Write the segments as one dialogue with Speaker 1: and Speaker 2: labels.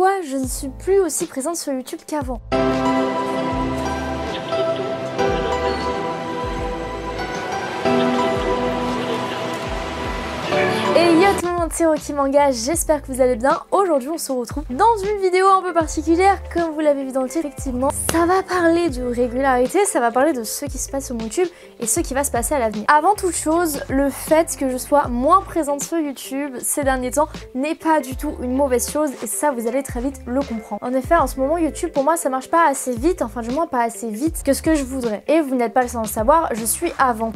Speaker 1: pourquoi je ne suis plus aussi présente sur YouTube qu'avant. Tout le monde, c'est Rocky Manga, j'espère que vous allez bien. Aujourd'hui on se retrouve dans une vidéo un peu particulière, comme vous l'avez vu dans le titre. Effectivement, ça va parler de régularité, ça va parler de ce qui se passe sur mon YouTube et ce qui va se passer à l'avenir. Avant toute chose, le fait que je sois moins présente sur YouTube ces derniers temps n'est pas du tout une mauvaise chose et ça vous allez très vite le comprendre. En effet, en ce moment YouTube pour moi ça marche pas assez vite, enfin du moins pas assez vite que ce que je voudrais. Et vous n'êtes pas le seul à le savoir, je suis avant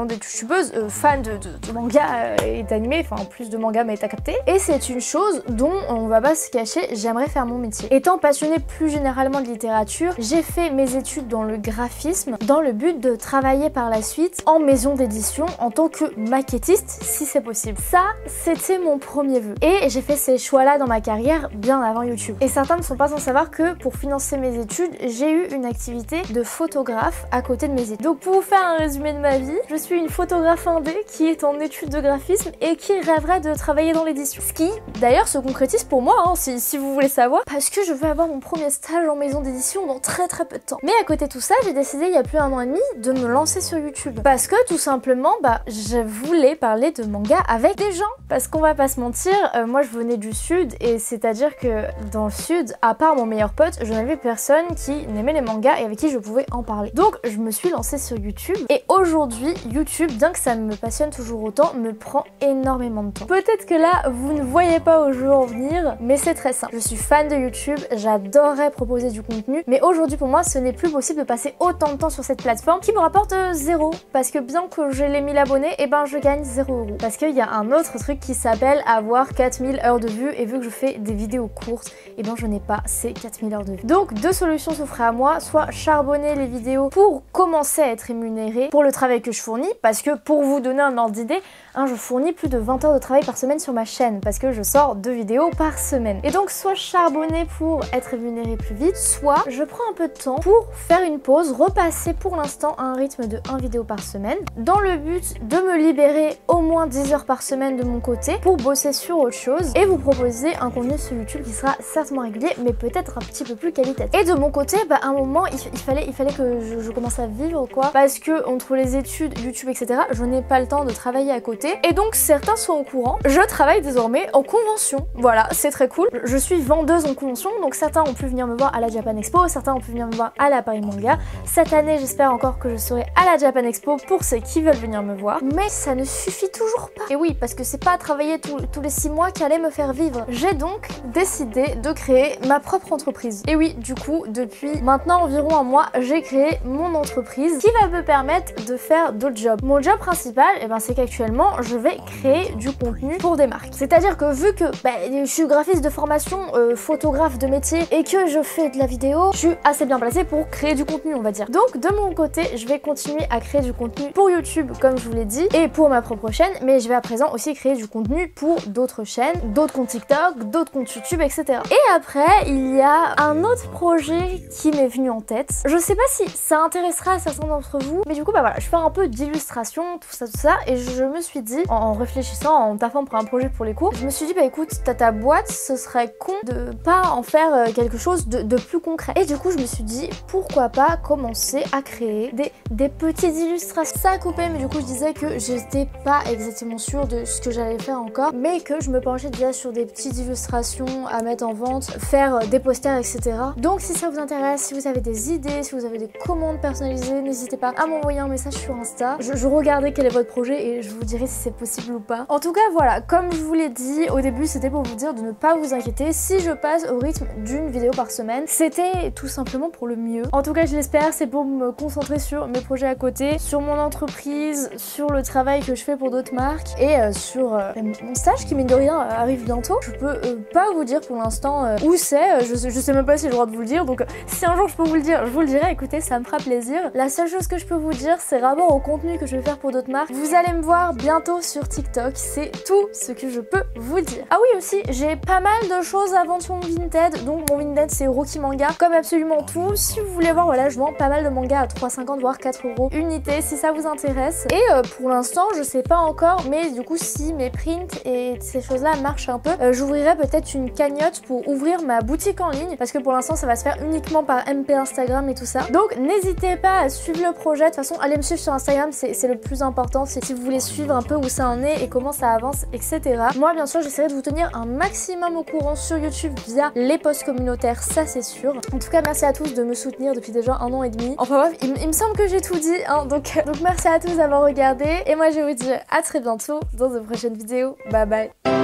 Speaker 1: d'être youtubeuse, fan de manga et d'anime, enfin en plus de manga mais t'as capté. Et c'est une chose dont on va pas se cacher, j'aimerais faire mon métier. Étant passionnée plus généralement de littérature, j'ai fait mes études dans le graphisme dans le but de travailler par la suite en maison d'édition en tant que maquettiste si c'est possible. Ça, c'était mon premier vœu. Et j'ai fait ces choix-là dans ma carrière bien avant YouTube. Et certains ne sont pas sans savoir que pour financer mes études, j'ai eu une activité de photographe à côté de mes études. Donc pour vous faire un résumé de ma vie, je suis une photographe indé qui est en études de graphisme et qui rêverait de travailler dans l'édition. Ce qui, d'ailleurs, se concrétise pour moi, hein, si vous voulez savoir, parce que je veux avoir mon premier stage en maison d'édition dans très peu de temps. Mais à côté de tout ça, j'ai décidé il y a plus d'un an et demi de me lancer sur YouTube. Parce que tout simplement, je voulais parler de manga avec des gens. Parce qu'on va pas se mentir, moi je venais du sud et c'est-à-dire que dans le sud, à part mon meilleur pote, je n'avais personne qui n'aimait les mangas et avec qui je pouvais en parler. Donc je me suis lancée sur YouTube et aujourd'hui, YouTube, bien que ça me passionne toujours autant, me prend énormément de temps. Peut-être que là, vous ne voyez pas au jour venir, mais c'est très simple. Je suis fan de YouTube, j'adorerais proposer du contenu, mais aujourd'hui pour moi, ce n'est plus possible de passer autant de temps sur cette plateforme qui me rapporte 0. Parce que bien que j'ai les 1000 abonnés, et je gagne 0€. Parce qu'il y a un autre truc qui s'appelle avoir 4000 heures de vues, et vu que je fais des vidéos courtes, je n'ai pas ces 4000 heures de vues. Donc deux solutions s'offraient à moi, soit charbonner les vidéos pour commencer à être rémunérée pour le travail que je fournis, parce que pour vous donner un ordre d'idée, je fournis plus de 20 heures de travail par semaine sur ma chaîne parce que je sors 2 vidéos par semaine. Et donc soit charbonner pour être rémunérée plus vite, soit je prends un peu de temps pour faire une pause, repasser pour l'instant à un rythme de 1 vidéo par semaine dans le but de me libérer au moins 10 heures par semaine de mon côté pour bosser sur autre chose et vous proposer un contenu sur YouTube qui sera certes moins régulier mais peut-être un petit peu plus qualitatif. Et de mon côté, à un moment il fallait que je commence à vivre quoi, parce que entre les études, YouTube etc, je n'ai pas le temps de travailler à côté. Et donc certains sont au courant, je travaille désormais en convention. Voilà, c'est très cool. Je suis vendeuse en convention, donc certains ont pu venir me voir à la Japan Expo, certains ont pu venir me voir à la Paris Manga. Cette année, j'espère encore que je serai à la Japan Expo pour ceux qui veulent venir me voir. Mais ça ne suffit toujours pas. Et oui, parce que c'est pas travailler tous les 6 mois qui allait me faire vivre. J'ai donc décidé de créer ma propre entreprise. Et oui, du coup, depuis maintenant environ un mois, j'ai créé mon entreprise qui va me permettre de faire d'autres jobs. Mon job principal, c'est qu'actuellement, je vais créer du contenu pour des marques. C'est-à-dire que vu que je suis graphiste de formation, photographe de métier et que je fais de la vidéo, je suis assez bien placée pour créer du contenu, on va dire. Donc de mon côté, je vais continuer à créer du contenu pour YouTube, comme je vous l'ai dit, et pour ma propre chaîne, mais je vais à présent aussi créer du contenu pour d'autres chaînes, d'autres comptes TikTok, d'autres comptes YouTube, etc. Et après, il y a un autre projet qui m'est venu en tête. Je sais pas si ça intéressera certains d'entre vous, mais du coup, voilà, je fais un peu d'illustration, tout ça, et je me suis dit, en réfléchissant, en taffant pour un projet pour les cours, je me suis dit écoute, t'as ta boîte, ce serait con de pas en faire quelque chose de plus concret. Et du coup je me suis dit pourquoi pas commencer à créer des petites illustrations. Ça a coupé, mais du coup je disais que j'étais pas exactement sûre de ce que j'allais faire encore, mais que je me penchais déjà sur des petites illustrations à mettre en vente, faire des posters, etc. Donc si ça vous intéresse, si vous avez des idées, si vous avez des commandes personnalisées, n'hésitez pas à m'envoyer un message sur Insta. Je regardais quel est votre projet et je vous dirai si c'est possible ou pas. En tout cas voilà, comme je vous l'ai dit au début, c'était pour vous dire de ne pas vous inquiéter si je passe au rythme d'une vidéo par semaine. C'était tout simplement pour le mieux. En tout cas je l'espère, c'est pour me concentrer sur mes projets à côté, sur mon entreprise, sur le travail que je fais pour d'autres marques et sur mon stage qui mine de rien arrive bientôt. Je peux pas vous dire pour l'instant où c'est, je sais même pas si j'ai le droit de vous le dire, donc si un jour je peux vous le dire, je vous le dirai, écoutez ça me fera plaisir. La seule chose que je peux vous dire c'est rapport au contenu contenu que je vais faire pour d'autres marques. Vous allez me voir bientôt sur TikTok, c'est tout ce que je peux vous dire. Ah oui aussi, j'ai pas mal de choses à vendre sur mon Vinted, donc mon Vinted c'est Rookie Manga, comme absolument tout. Si vous voulez voir, voilà, je vends pas mal de mangas à 3,50 voire 4 € unité si ça vous intéresse. Et pour l'instant, je sais pas encore, mais du coup si mes prints et ces choses-là marchent un peu, j'ouvrirai peut-être une cagnotte pour ouvrir ma boutique en ligne, parce que pour l'instant ça va se faire uniquement par MP Instagram et tout ça. Donc n'hésitez pas à suivre le projet. De toute façon, allez me suivre sur Instagram, c'est le plus important, si vous voulez suivre un peu où ça en est et comment ça avance, etc. Moi bien sûr j'essaierai de vous tenir un maximum au courant sur YouTube via les posts communautaires, ça c'est sûr. En tout cas merci à tous de me soutenir depuis déjà 1 an et demi. Enfin bref, il me semble que j'ai tout dit, hein, donc merci à tous d'avoir regardé et moi je vous dis à très bientôt dans de prochaines vidéos. Bye bye.